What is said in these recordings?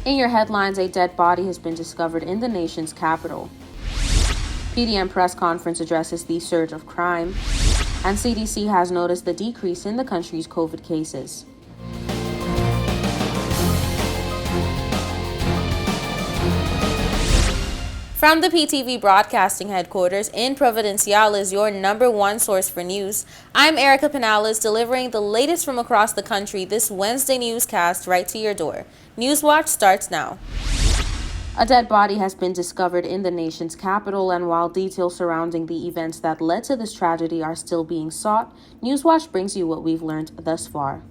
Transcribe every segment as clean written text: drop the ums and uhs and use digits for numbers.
In your headlines, a dead body has been discovered in the nation's capital. PDM press conference addresses the surge of crime. And CDC has noticed the decrease in the country's COVID cases. From the PTV Broadcasting Headquarters in Providenciales, your #1 source for news, I'm Erica Pinales, delivering the latest from across the country this Wednesday newscast right to your door. Newswatch starts now. A dead body has been discovered in the nation's capital, and while details surrounding the events that led to this tragedy are still being sought, Newswatch brings you what we've learned thus far.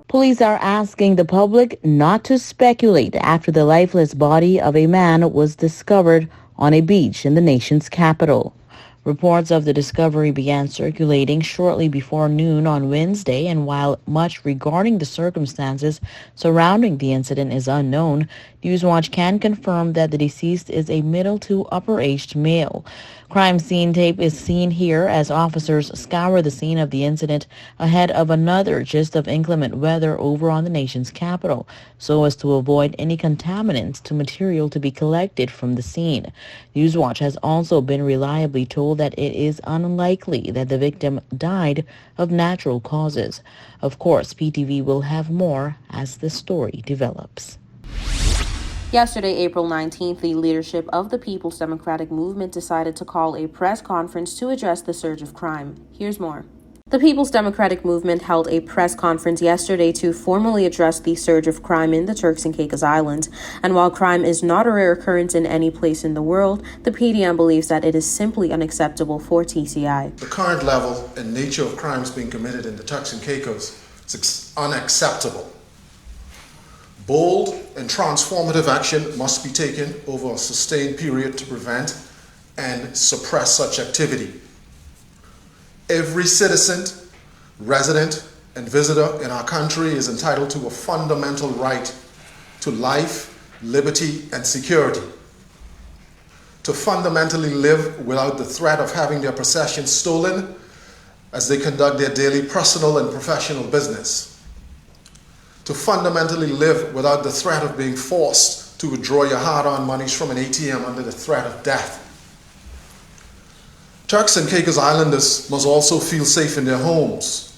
Police are asking the public not to speculate after the lifeless body of a man was discovered on a beach in the nation's capital. Reports of the discovery began circulating shortly before noon on Wednesday, and while much regarding the circumstances surrounding the incident is unknown, Newswatch can confirm that the deceased is a middle to upper-aged male. Crime scene tape is seen here as officers scour the scene of the incident ahead of another gist of inclement weather over on the nation's capital, so as to avoid any contaminants to material to be collected from the scene. Newswatch has also been reliably told that it is unlikely that the victim died of natural causes. Of course, PTV will have more as the story develops. Yesterday, April 19th, the leadership of the People's Democratic Movement decided to call a press conference to address the surge of crime. Here's more. The People's Democratic Movement held a press conference yesterday to formally address the surge of crime in the Turks and Caicos Islands. And while crime is not a rare occurrence in any place in the world, the PDM believes that it is simply unacceptable for TCI. The current level and nature of crimes being committed in the Turks and Caicos is unacceptable. Bold and transformative action must be taken over a sustained period to prevent and suppress such activity. Every citizen, resident, and visitor in our country is entitled to a fundamental right to life, liberty, and security, to fundamentally live without the threat of having their possessions stolen as they conduct their daily personal and professional business, to fundamentally live without the threat of being forced to withdraw your hard-earned monies from an ATM under the threat of death. Turks and Caicos Islanders must also feel safe in their homes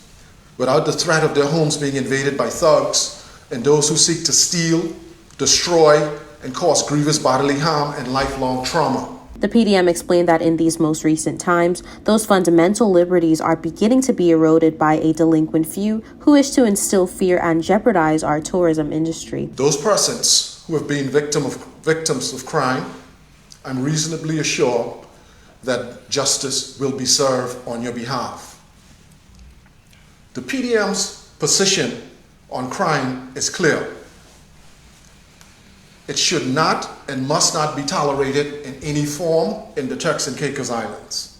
without the threat of their homes being invaded by thugs and those who seek to steal, destroy, and cause grievous bodily harm and lifelong trauma. The PDM explained that in these most recent times, those fundamental liberties are beginning to be eroded by a delinquent few who wish to instill fear and jeopardize our tourism industry. Those persons who have been victims of crime, I'm reasonably assured that justice will be served on your behalf. The PDM's position on crime is clear. It should not and must not be tolerated in any form in the Turks and Caicos Islands.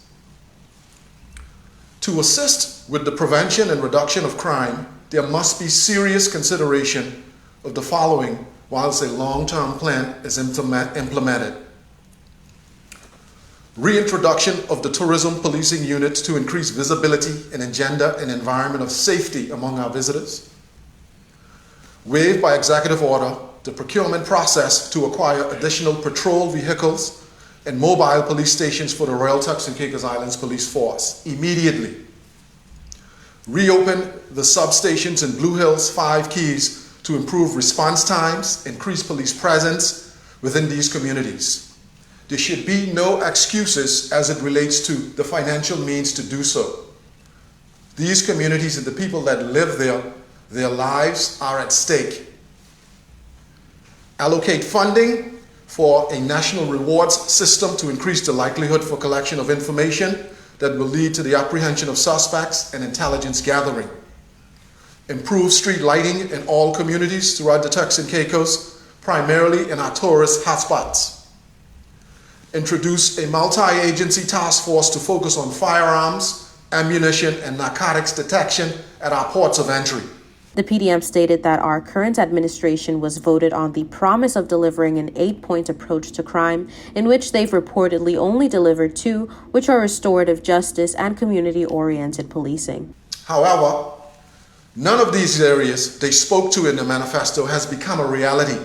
To assist with the prevention and reduction of crime, there must be serious consideration of the following whilst a long-term plan is implemented. Reintroduction of the tourism policing units to increase visibility and engender an environment of safety among our visitors. Waived by executive order the procurement process to acquire additional patrol vehicles and mobile police stations for the Royal Turks and Caicos Islands Police Force immediately. Reopen the substations in Blue Hills 5 Keys to improve response times, increase police presence within these communities. There should be no excuses as it relates to the financial means to do so. These communities and the people that live there, their lives are at stake. Allocate funding for a national rewards system to increase the likelihood for collection of information that will lead to the apprehension of suspects and intelligence gathering. Improve street lighting in all communities throughout the Turks and Caicos, primarily in our tourist hotspots. Introduce a multi-agency task force to focus on firearms, ammunition, and narcotics detection at our ports of entry. The PDM stated that our current administration was voted on the promise of delivering an 8-point approach to crime, in which they've reportedly only delivered 2, which are restorative justice and community-oriented policing. However, none of these areas they spoke to in the manifesto has become a reality.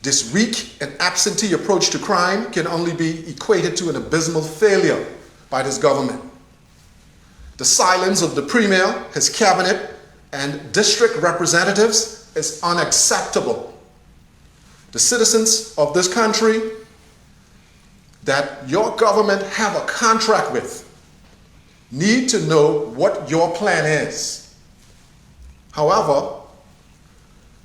This weak and absentee approach to crime can only be equated to an abysmal failure by this government. The silence of the Premier, his cabinet, and district representatives is unacceptable. The citizens of this country that your government have a contract with need to know what your plan is. However,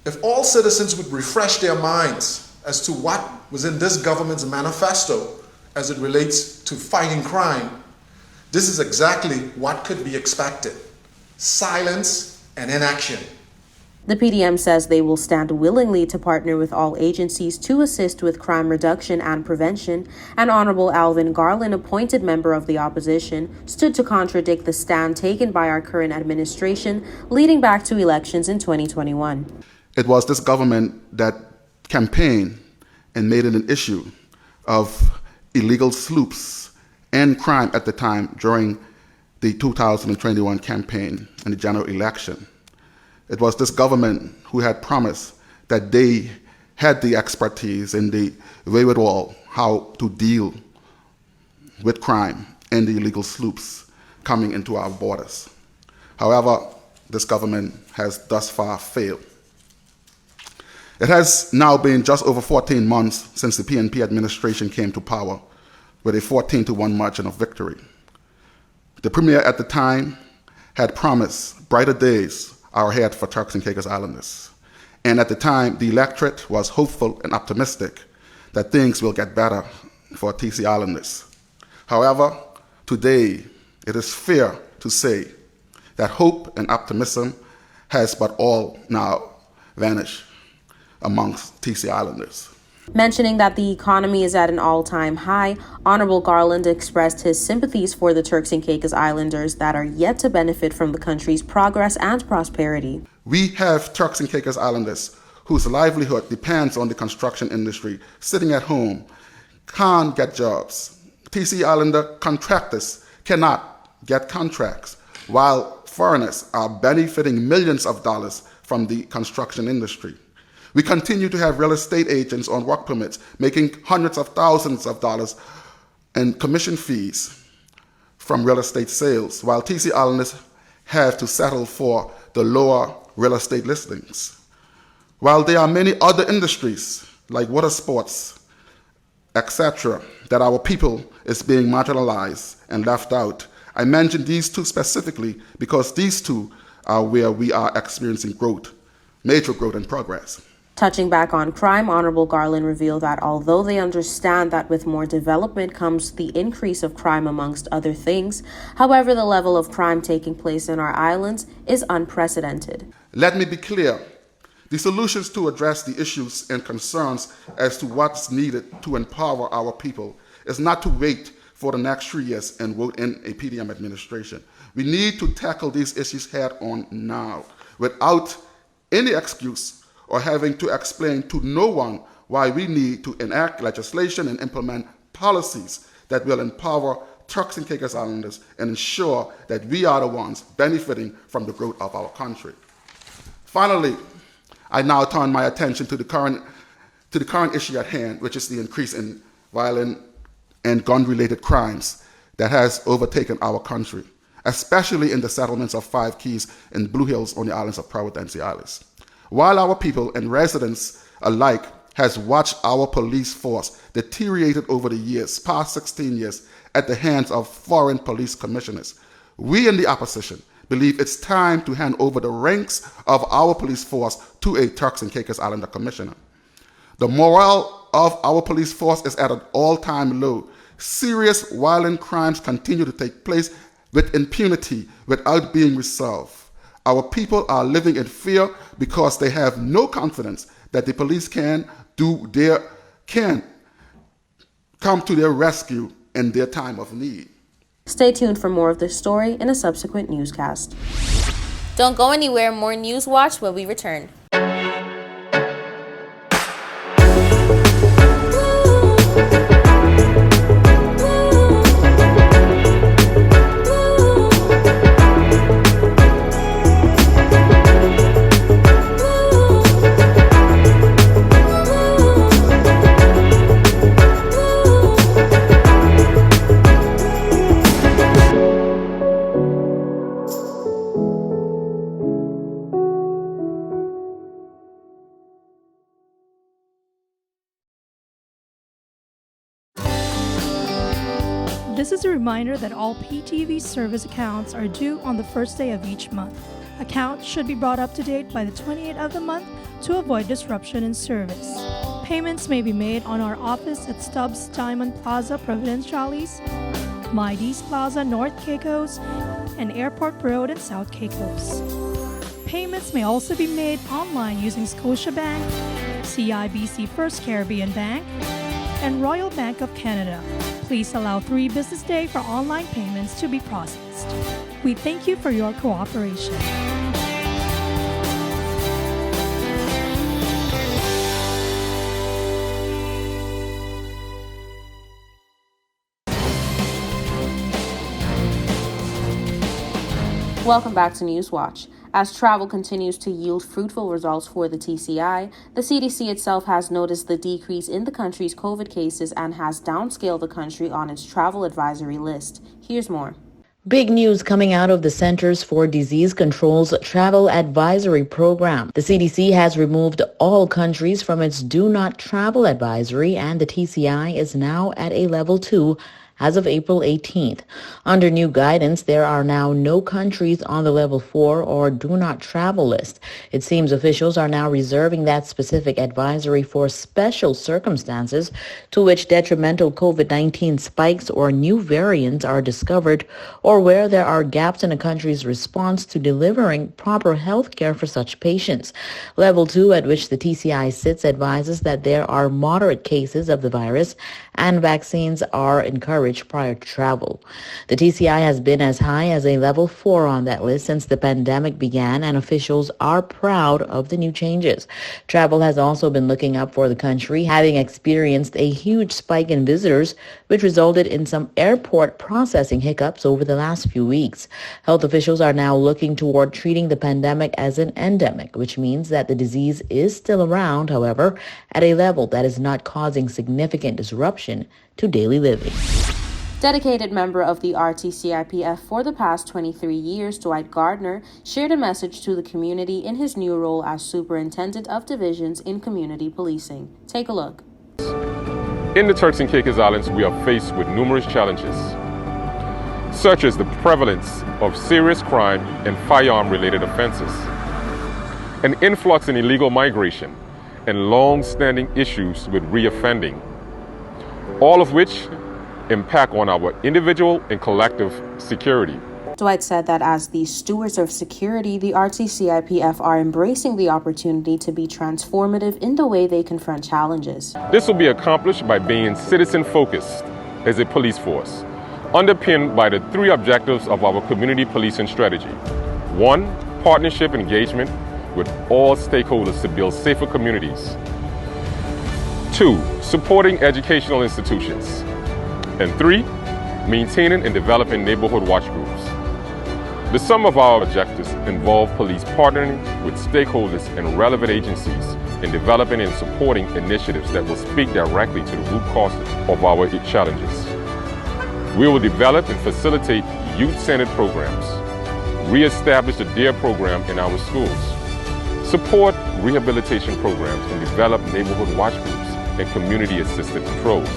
if all citizens would refresh their minds as to what was in this government's manifesto as it relates to fighting crime, this is exactly what could be expected: silence and inaction. The PDM says they will stand willingly to partner with all agencies to assist with crime reduction and prevention, and Honorable Alvin Garland, appointed member of the opposition, stood to contradict the stand taken by our current administration leading back to elections in 2021. It was this government that campaigned and made it an issue of illegal sloops and crime at the time during the 2021 campaign and the general election. It was this government who had promised that they had the expertise and the wherewithal how to deal with crime and the illegal sloops coming into our borders. However, this government has thus far failed. It has now been just over 14 months since the PNP administration came to power with a 14-1 margin of victory. The Premier at the time had promised brighter days are ahead for Turks and Caicos Islanders. And at the time, the electorate was hopeful and optimistic that things will get better for TC Islanders. However, today, it is fair to say that hope and optimism has but all now vanished amongst TC Islanders. Mentioning that the economy is at an all-time high, Honorable Garland expressed his sympathies for the Turks and Caicos Islanders that are yet to benefit from the country's progress and prosperity. We have Turks and Caicos Islanders whose livelihood depends on the construction industry, sitting at home, can't get jobs. TC Islander contractors cannot get contracts, while foreigners are benefiting millions of dollars from the construction industry. We continue to have real estate agents on work permits making hundreds of thousands of dollars in commission fees from real estate sales, while TC Islanders have to settle for the lower real estate listings. While there are many other industries like water sports, etc., that our people is being marginalized and left out, I mention these two specifically because these two are where we are experiencing growth, major growth and progress. Touching back on crime, Honorable Garland revealed that although they understand that with more development comes the increase of crime amongst other things, however, the level of crime taking place in our islands is unprecedented. Let me be clear. The solutions to address the issues and concerns as to what's needed to empower our people is not to wait for the next 3 years and vote in a PDM administration. We need to tackle these issues head on now, without any excuse or having to explain to no one why we need to enact legislation and implement policies that will empower Turks and Caicos Islanders and ensure that we are the ones benefiting from the growth of our country. Finally, I now turn my attention to the current issue at hand, which is the increase in violent and gun-related crimes that has overtaken our country, especially in the settlements of 5 Keys and Blue Hills on the islands of Providence Islands. While our people and residents alike has watched our police force deteriorated over the years, past 16 years, at the hands of foreign police commissioners, we in the opposition believe it's time to hand over the ranks of our police force to a Turks and Caicos Islander commissioner. The morale of our police force is at an all-time low. Serious violent crimes continue to take place with impunity without being resolved. Our people are living in fear because they have no confidence that the police can come to their rescue in their time of need. Stay tuned for more of this story in a subsequent newscast. Don't go anywhere, more News Watch when we return. This is a reminder that all PTV service accounts are due on the first day of each month. Accounts should be brought up to date by the 28th of the month to avoid disruption in service. Payments may be made on our office at Stubbs Diamond Plaza, Providenciales, Mides Plaza, North Caicos, and Airport Road in South Caicos. Payments may also be made online using Scotiabank, CIBC First Caribbean Bank, and Royal Bank of Canada. Please allow 3 business days for online payments to be processed. We thank you for your cooperation. Welcome back to News Watch. As travel continues to yield fruitful results for the TCI, the CDC itself has noticed the decrease in the country's COVID cases and has downscaled the country on its travel advisory list. Here's more. Big news coming out of the Centers for Disease Control's Travel Advisory Program. The CDC has removed all countries from its Do Not Travel Advisory, and the TCI is now at a level 2 as of April 18th. Under new guidance, there are now no countries on the level 4 or do not travel list. It seems officials are now reserving that specific advisory for special circumstances to which detrimental COVID-19 spikes or new variants are discovered, or where there are gaps in a country's response to delivering proper health care for such patients. Level 2, at which the TCI sits, advises that there are moderate cases of the virus and vaccines are encouraged prior to travel. The TCI has been as high as a level 4 on that list since the pandemic began, and officials are proud of the new changes. Travel has also been looking up for the country, having experienced a huge spike in visitors, which resulted in some airport processing hiccups over the last few weeks. Health officials are now looking toward treating the pandemic as an endemic, which means that the disease is still around, however, at a level that is not causing significant disruption to daily living. Dedicated member of the RTCIPF for the past 23 years, Dwight Gardner, shared a message to the community in his new role as Superintendent of Divisions in Community Policing. Take a look. In the Turks and Caicos Islands, we are faced with numerous challenges, such as the prevalence of serious crime and firearm-related offenses, an influx in illegal migration, and long-standing issues with reoffending, all of which impact on our individual and collective security. Dwight said that as the stewards of security, the RTCIPF are embracing the opportunity to be transformative in the way they confront challenges. This will be accomplished by being citizen-focused as a police force, underpinned by the 3 objectives of our community policing strategy. 1, partnership engagement with all stakeholders to build safer communities. 2, supporting educational institutions. And 3, maintaining and developing neighborhood watch groups. The sum of our objectives involve police partnering with stakeholders and relevant agencies in developing and supporting initiatives that will speak directly to the root causes of our challenges. We will develop and facilitate youth-centered programs, re-establish the DARE program in our schools, support rehabilitation programs, and develop neighborhood watch groups and community-assisted patrols.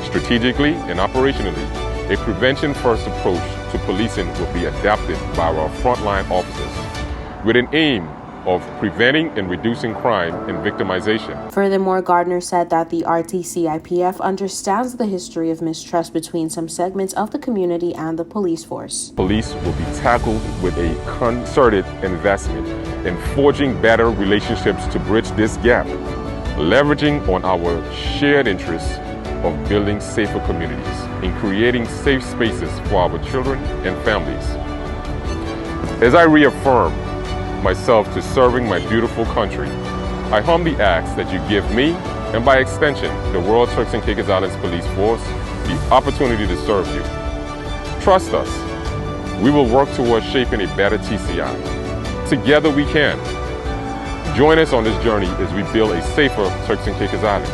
Strategically and operationally, a prevention-first approach to policing will be adapted by our frontline officers with an aim of preventing and reducing crime and victimization. Furthermore, Gardner said that the RTCIPF understands the history of mistrust between some segments of the community and the police force. Police will be tackled with a concerted investment in forging better relationships to bridge this gap, leveraging on our shared interests of building safer communities and creating safe spaces for our children and families. As I reaffirm myself to serving my beautiful country, I humbly ask that you give me, and by extension, the World Turks and Caicos Islands Police Force, the opportunity to serve you. Trust us. We will work towards shaping a better TCI. Together we can. Join us on this journey as we build a safer Turks and Caicos Islands.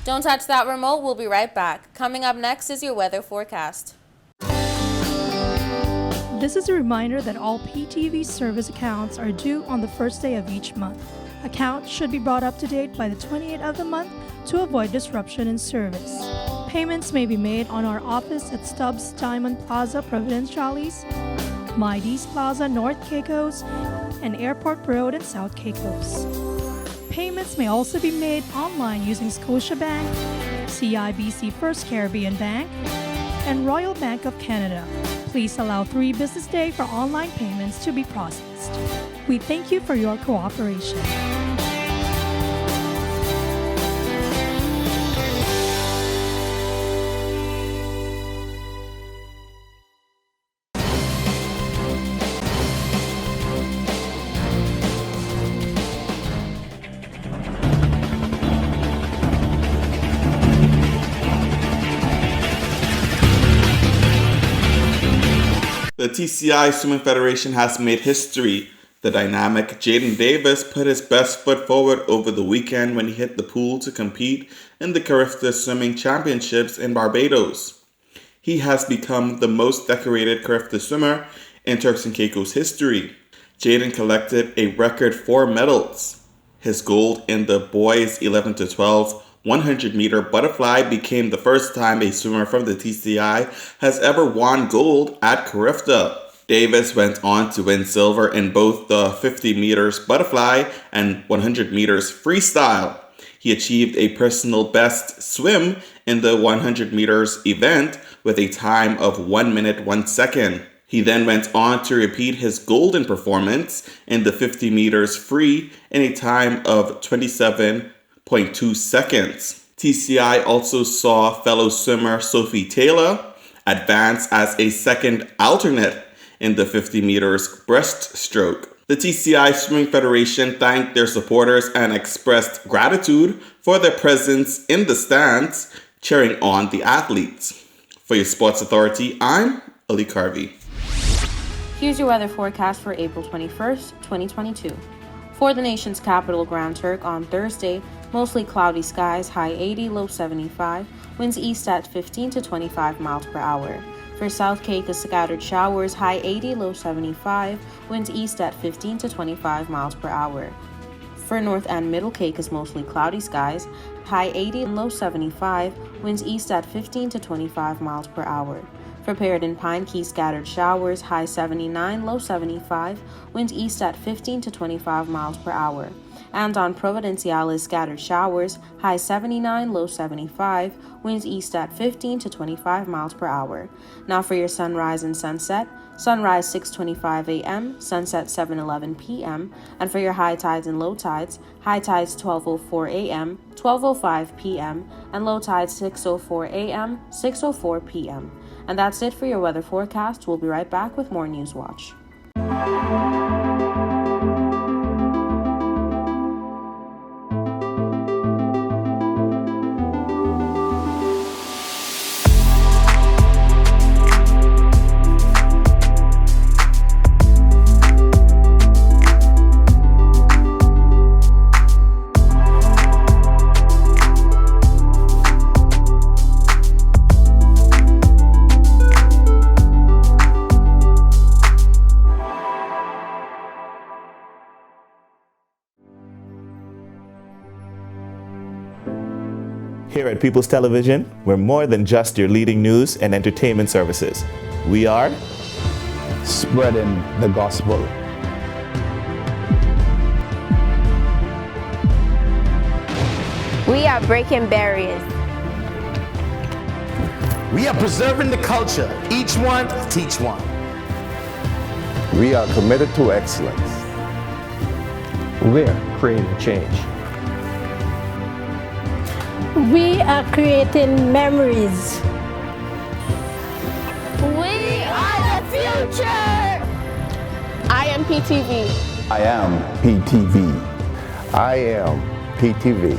Don't touch that remote. We'll be right back. Coming up next is your weather forecast. This is a reminder that all PTV service accounts are due on the first day of each month. Accounts should be brought up to date by the 28th of the month to avoid disruption in service. Payments may be made on our office at Stubbs Diamond Plaza, Providenciales, Mides Plaza, North Caicos, and Airport Road in South Caicos. Payments may also be made online using Scotiabank, CIBC First Caribbean Bank, and Royal Bank of Canada. Please allow 3 business days for online payments to be processed. We thank you for your cooperation. The TCI Swimming Federation has made history. The dynamic Jaden Davis put his best foot forward over the weekend when he hit the pool to compete in the Carifta Swimming Championships in Barbados. He has become the most decorated Carifta swimmer in Turks and Caicos history. Jaden collected a record 4 medals. His gold in the boys 11 to 12 100-meter butterfly became the first time a swimmer from the TCI has ever won gold at Carifta. Davis went on to win silver in both the 50 meters butterfly and 100 meters freestyle. He achieved a personal best swim in the 100 meters event with a time of 1 minute 1 second. He then went on to repeat his golden performance in the 50 meters free in a time of 27.2 seconds. TCI also saw fellow swimmer Sophie Taylor advance as a second alternate in the 50 meters breaststroke. The TCI Swimming Federation thanked their supporters and expressed gratitude for their presence in the stands, cheering on the athletes. For your Sports Authority, I'm Ali Carvey. Here's your weather forecast for April 21st, 2022. For the nation's capital, Grand Turk, on Thursday, mostly cloudy skies, high 80, low 75, winds east at 15 to 25 miles per hour. For South Caicos, scattered showers, high 80, low 75, winds east at 15 to 25 miles per hour. For North and Middle Caicos, mostly cloudy skies, high 80 and low 75, winds east at 15 to 25 miles per hour. For Parrot and Pine Key, scattered showers, high 79, low 75, winds east at 15 to 25 miles per hour. And on Providenciales, scattered showers, high 79, low 75, winds east at 15 to 25 miles per hour. Now for your sunrise and sunset. Sunrise 6:25 a.m., sunset 7:11 p.m. And for your high tides and low tides, high tides 12:04 a.m., 12:05 p.m., and low tides 6:04 a.m., 6:04 p.m. And that's it for your weather forecast. We'll be right back with more News Watch. Here at People's Television, we're more than just your leading news and entertainment services. We are spreading the gospel. We are breaking barriers. We are preserving the culture. Each one, teach one. We are committed to excellence. We're creating change. We are creating memories. We are the future. am PTV. I am PTV. I am PTV.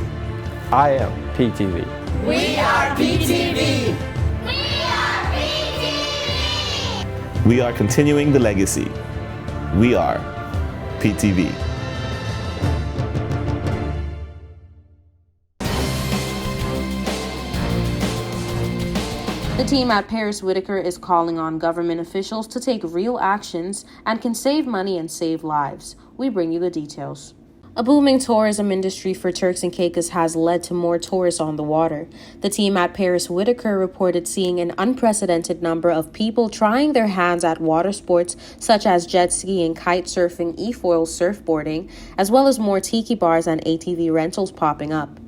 I am PTV. We are PTV. We are continuing the legacy. We are PTV. The team at Paris Whitaker is calling on government officials to take real actions and can save money and save lives. We bring you the details. A booming tourism industry for Turks and Caicos has led to more tourists on the water. The team at Paris Whitaker reported seeing an unprecedented number of people trying their hands at water sports such as jet skiing, kite surfing, e-foil surfboarding, as well as more tiki bars and ATV rentals popping up.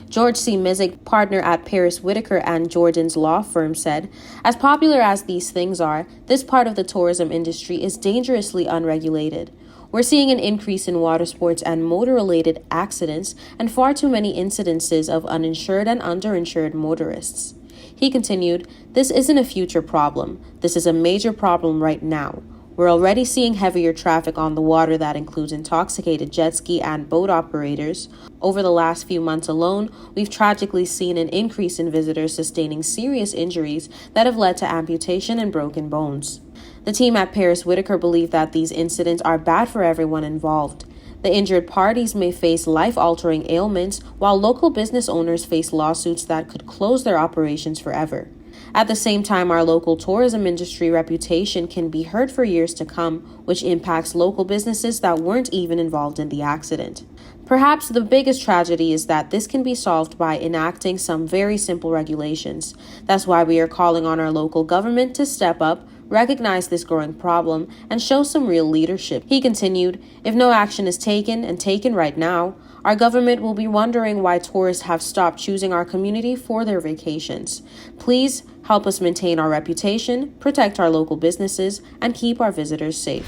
George C. Mizik, partner at Paris Whitaker and Jordan's law firm, said, "As popular as these things are, this part of the tourism industry is dangerously unregulated. We're seeing an increase in water sports and motor-related accidents and far too many incidences of uninsured and underinsured motorists." He continued, "This isn't a future problem. This is a major problem right now. We're already seeing heavier traffic on the water that includes intoxicated jet ski and boat operators. Over the last few months alone, we've tragically seen an increase in visitors sustaining serious injuries that have led to amputation and broken bones." The team at Paris Whitaker believe that these incidents are bad for everyone involved. The injured parties may face life-altering ailments, while local business owners face lawsuits that could close their operations forever. At the same time, our local tourism industry reputation can be hurt for years to come, which impacts local businesses that weren't even involved in the accident. Perhaps the biggest tragedy is that this can be solved by enacting some very simple regulations. That's why we are calling on our local government to step up, recognize this growing problem, and show some real leadership. He continued, "If no action is taken, and taken right now, our government will be wondering why tourists have stopped choosing our community for their vacations. Please help us maintain our reputation, protect our local businesses, and keep our visitors safe."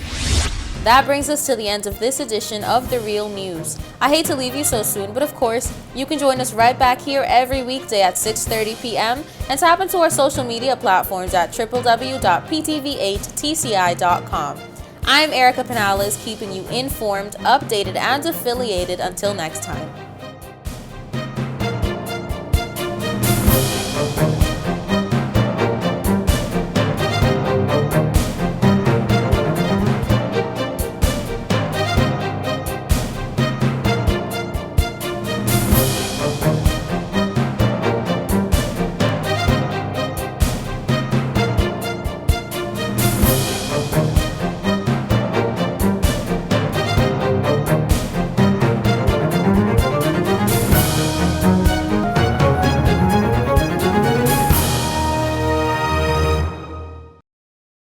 That brings us to the end of this edition of The Real News. I hate to leave you so soon, but of course, you can join us right back here every weekday at 6:30 p.m. and tap into our social media platforms at www.ptv8tci.com. I'm Erica Penales, keeping you informed, updated, and affiliated. Until next time.